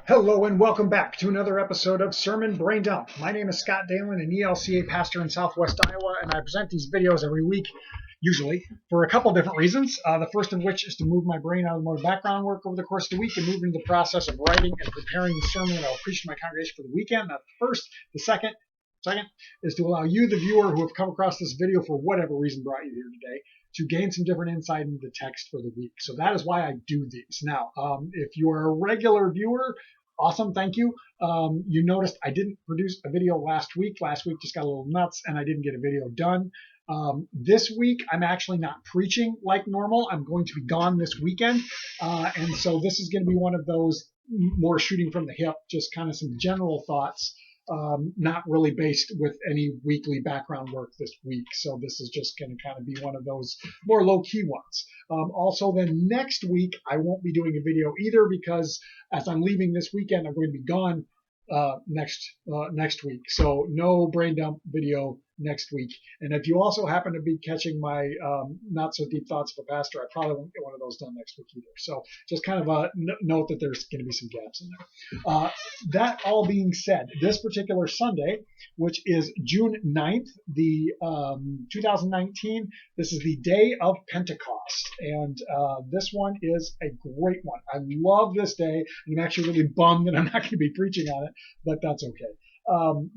Hello and welcome back to another episode of Sermon Braindump. My name is Scott Dalen, an ELCA pastor in Southwest Iowa, and I present these videos every week, usually, for a couple different reasons. The first of which is to move my brain out of more background work over the course of the week and move into the process of writing and preparing the sermon that I'll preach to my congregation for the weekend. That's the first. The second is to allow you, the viewer, who have come across this video for whatever reason brought you here today, to gain some different insight into the text for the week. So that is why I do these. Now, if you are a regular viewer, awesome, thank you. You noticed I didn't produce a video last week. Last week just got a little nuts and I didn't get a video done. This week, I'm actually not preaching like normal. I'm going to be gone this weekend. And so this is going to be one of those more shooting from the hip, just kind of some general thoughts. Not really based with any weekly background work this week. So this is just going to kind of be one of those more low-key ones. Also, then next week, I won't be doing a video either because as I'm leaving this weekend, I'm going to be gone next week. So no brain dump video next week. And if you also happen to be catching my not so deep thoughts of a pastor, I probably won't get one of those done next week either. So just kind of a note that there's going to be some gaps in there. That all being said, this particular Sunday, which is June 9th, the 2019, this is the day of Pentecost. And this one is a great one. I love this day. And I'm actually really bummed that I'm not going to be preaching on it, but that's okay.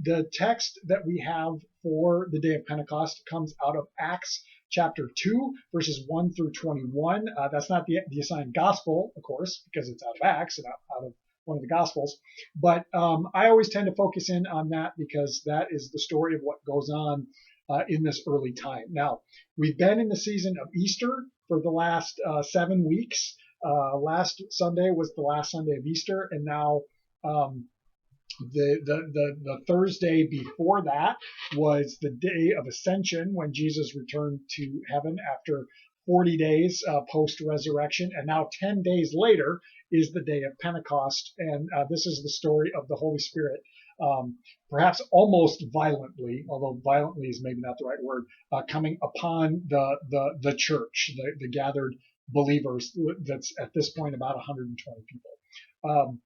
The text that we have for the day of Pentecost comes out of Acts chapter 2, verses 1 through 21. That's not the assigned gospel, of course, because it's out of Acts and out of one of the gospels. But I always tend to focus in on that because that is the story of what goes on in this early time. Now, we've been in the season of Easter for the last 7 weeks. Last Sunday was the last Sunday of Easter, and now the Thursday before that was the day of Ascension when Jesus returned to heaven after 40 days post-resurrection. And now 10 days later is the day of Pentecost. And this is the story of the Holy Spirit, perhaps almost violently, although violently is maybe not the right word, coming upon the church, the gathered believers. That's at this point about 120 people.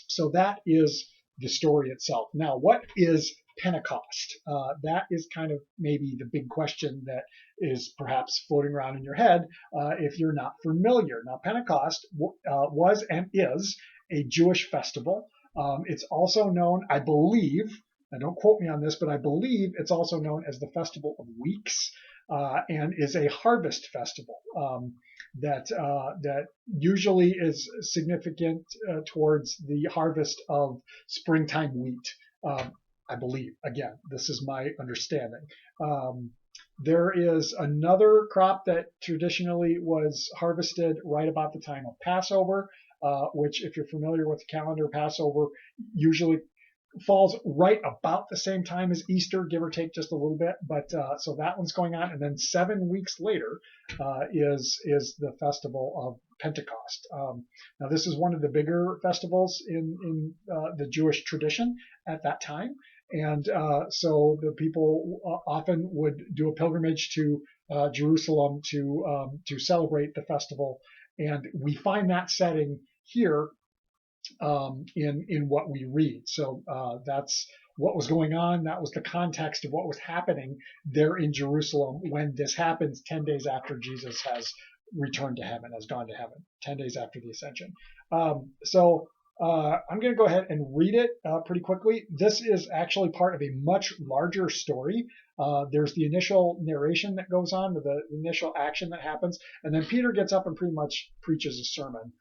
So that is the story itself. Now, what is Pentecost? That is kind of maybe the big question that is perhaps floating around in your head if you're not familiar. Now, Pentecost was and is a Jewish festival. It's also known, I believe, now don't quote me on this, but I believe it's also known as the Festival of Weeks and is a harvest festival that usually is significant towards the harvest of springtime wheat. I believe. Again, this is my understanding. There is another crop that traditionally was harvested right about the time of Passover, which, if you're familiar with the calendar, Passover usually falls right about the same time as Easter, give or take just a little bit. But so that one's going on, and then 7 weeks later is the festival of Pentecost. Now, this is one of the bigger festivals in the Jewish tradition at that time, and so the people often would do a pilgrimage to Jerusalem to celebrate the festival, and we find that setting here in what we read. So that's what was going on. That was the context of what was happening there in Jerusalem when this happens 10 days after Jesus has returned to heaven, has gone to heaven, 10 days after the ascension. So I'm going to go ahead and read it pretty quickly. This is actually part of a much larger story. There's the initial narration that goes on, the initial action that happens, and then Peter gets up and pretty much preaches a sermon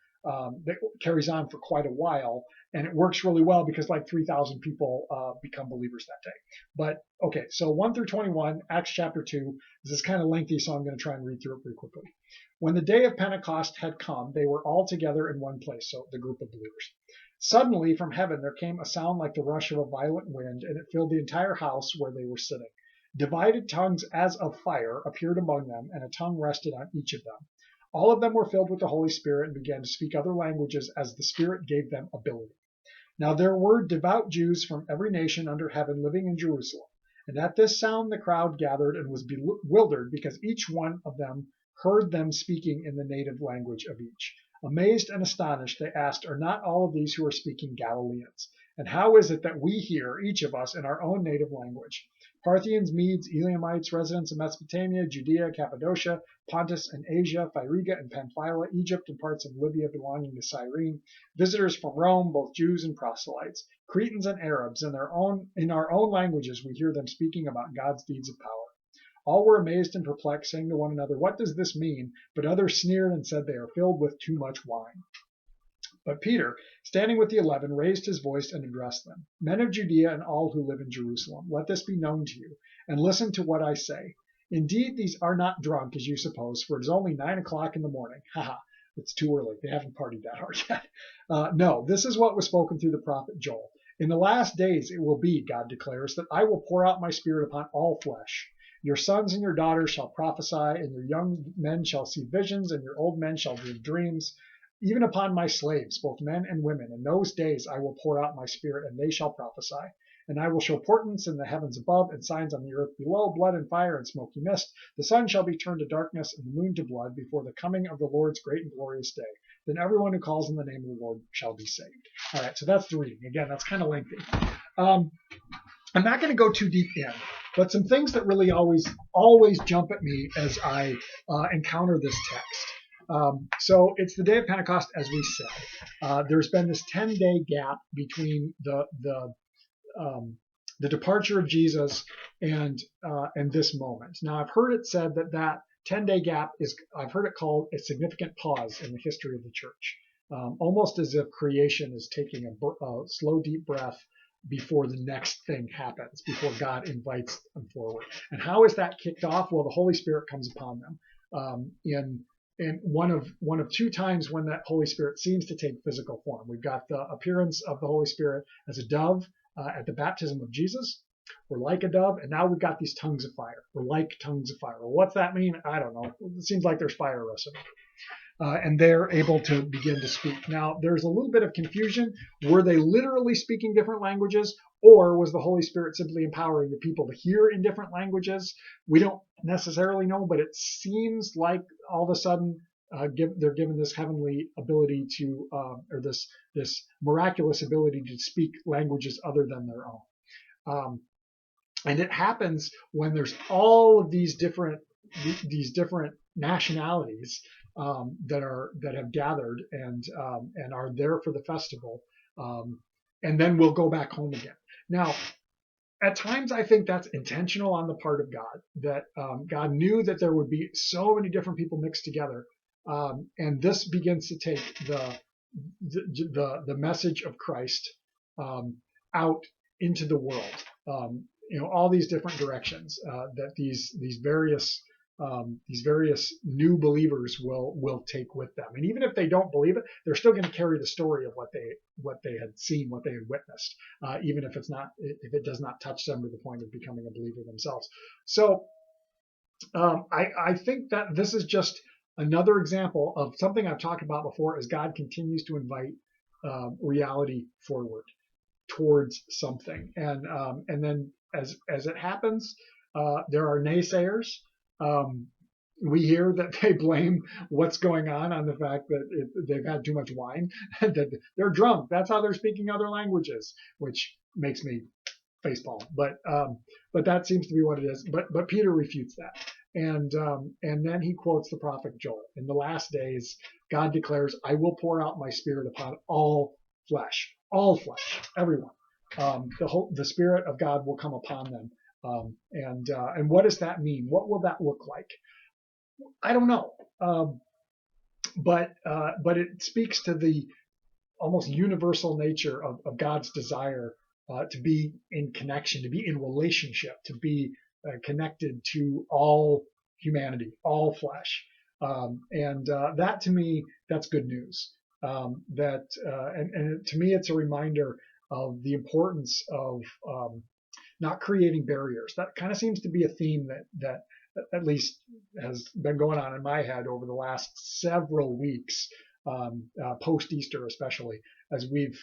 that carries on for quite a while, and it works really well because like 3,000 people become believers that day. But okay, so 1 through 21, Acts chapter 2. This is kind of lengthy, so I'm going to try and read through it pretty quickly. When the day of Pentecost had come, they were all together in one place, so the group of believers. Suddenly from heaven there came a sound like the rush of a violent wind, and it filled the entire house where they were sitting. Divided tongues as of fire appeared among them, and a tongue rested on each of them. All of them were filled with the Holy Spirit and began to speak other languages as the Spirit gave them ability. Now there were devout Jews from every nation under heaven living in Jerusalem. And at this sound the crowd gathered and was bewildered because each one of them heard them speaking in the native language of each. Amazed and astonished, they asked, "Are not all of these who are speaking Galileans? And how is it that we hear, each of us, in our own native language? Parthians, Medes, Elamites, residents of Mesopotamia, Judea, Cappadocia, Pontus and Asia, Phrygia and Pamphylia, Egypt and parts of Libya belonging to Cyrene, visitors from Rome, both Jews and proselytes, Cretans and Arabs, in our own languages we hear them speaking about God's deeds of power." All were amazed and perplexed, saying to one another, "What does this mean?" But others sneered and said, "They are filled with too much wine." But Peter, standing with the 11, raised his voice and addressed them. "Men of Judea and all who live in Jerusalem, let this be known to you, and listen to what I say. Indeed, these are not drunk, as you suppose, for it is only 9 o'clock in the morning. Ha! It's too early. They haven't partied that hard yet. No, this is what was spoken through the prophet Joel. In the last days it will be, God declares, that I will pour out my spirit upon all flesh. Your sons and your daughters shall prophesy, and your young men shall see visions, and your old men shall dream dreams. Even upon my slaves, both men and women, in those days I will pour out my spirit, and they shall prophesy. And I will show portents in the heavens above, and signs on the earth below, blood and fire and smoky mist. The sun shall be turned to darkness, and the moon to blood, before the coming of the Lord's great and glorious day. Then everyone who calls on the name of the Lord shall be saved." All right, so that's the reading. Again, that's kind of lengthy. I'm not going to go too deep in, but some things that really always jump at me as I encounter this text. So it's the day of Pentecost, as we said. There's been this 10-day gap between the departure of Jesus and this moment. Now, I've heard it said that 10-day gap I've heard it called a significant pause in the history of the church, almost as if creation is taking a slow, deep breath before the next thing happens, before God invites them forward. And how is that kicked off? Well, the Holy Spirit comes upon them in one of two times when that Holy Spirit seems to take physical form. We've got the appearance of the Holy Spirit as a dove at the baptism of Jesus. We're like a dove, and now we've got these tongues of fire. We're like tongues of fire. Well, what's that mean? I don't know. It seems like there's fire arrested. And they're able to begin to speak. Now, there's a little bit of confusion. Were they literally speaking different languages, or was the Holy Spirit simply empowering the people to hear in different languages? We don't necessarily know, but it seems like all of a sudden they're given this heavenly ability to, or this miraculous ability to speak languages other than their own. And it happens when there's all of these different nationalities that have gathered and are there for the festival, and then we'll go back home again. Now, at times I think that's intentional on the part of God, that God knew that there would be so many different people mixed together, and this begins to take the message of Christ out into the world. All these different directions that these various new believers will take with them. And even if they don't believe it, they're still going to carry the story of what they had seen, what they had witnessed, even if it does not touch them to the point of becoming a believer themselves. So I think that this is just another example of something I've talked about before, as God continues to invite reality forward towards something. And then as it happens, there are naysayers. We hear that they blame what's going on the fact that they've had too much wine, that they're drunk. That's how they're speaking other languages, which makes me facepalm. But that seems to be what it is. But Peter refutes that. And then he quotes the prophet Joel. In the last days, God declares, "I will pour out my spirit upon all flesh, everyone. The Spirit of God will come upon them." And what does that mean? What will that look like? I don't know. But it speaks to the almost universal nature of God's desire to be in connection, to be in relationship, to be connected to all humanity, all flesh. And that to me, that's good news. And to me, it's a reminder of the importance of not creating barriers. That kind of seems to be a theme that at least has been going on in my head over the last several weeks, post Easter especially, as we've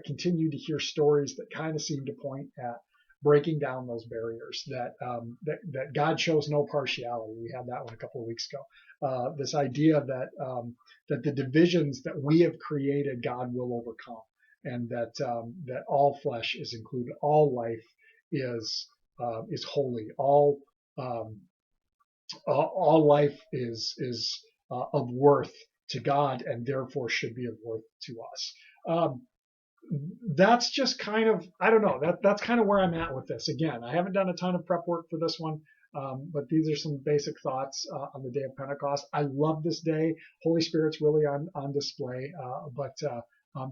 continued to hear stories that kind of seem to point at breaking down those barriers, that God shows no partiality. We had that one a couple of weeks ago. This idea that the divisions that we have created, God will overcome, and that all flesh is included, all life is holy, all life is of worth to God, and therefore should be of worth to us. That's just kind of, I don't know, that's kind of where I'm at with this. Again, I haven't done a ton of prep work for this one, but these are some basic thoughts on the day of Pentecost. I love this day. Holy Spirit's really on display, but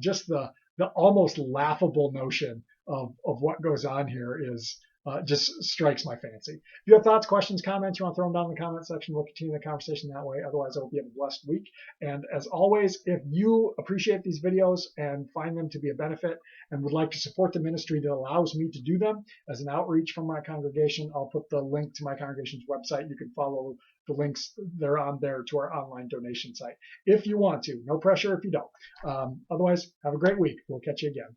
just the almost laughable notion of what goes on here is just strikes my fancy. If you have thoughts, questions, comments, you want to throw them down in the comment section, we'll continue the conversation that way. Otherwise, I hope you have a blessed week. And as always, if you appreciate these videos and find them to be a benefit and would like to support the ministry that allows me to do them as an outreach from my congregation, I'll put the link to my congregation's website. You can follow the links. They're on there to our online donation site if you want to. No pressure if you don't. Otherwise, have a great week. We'll catch you again.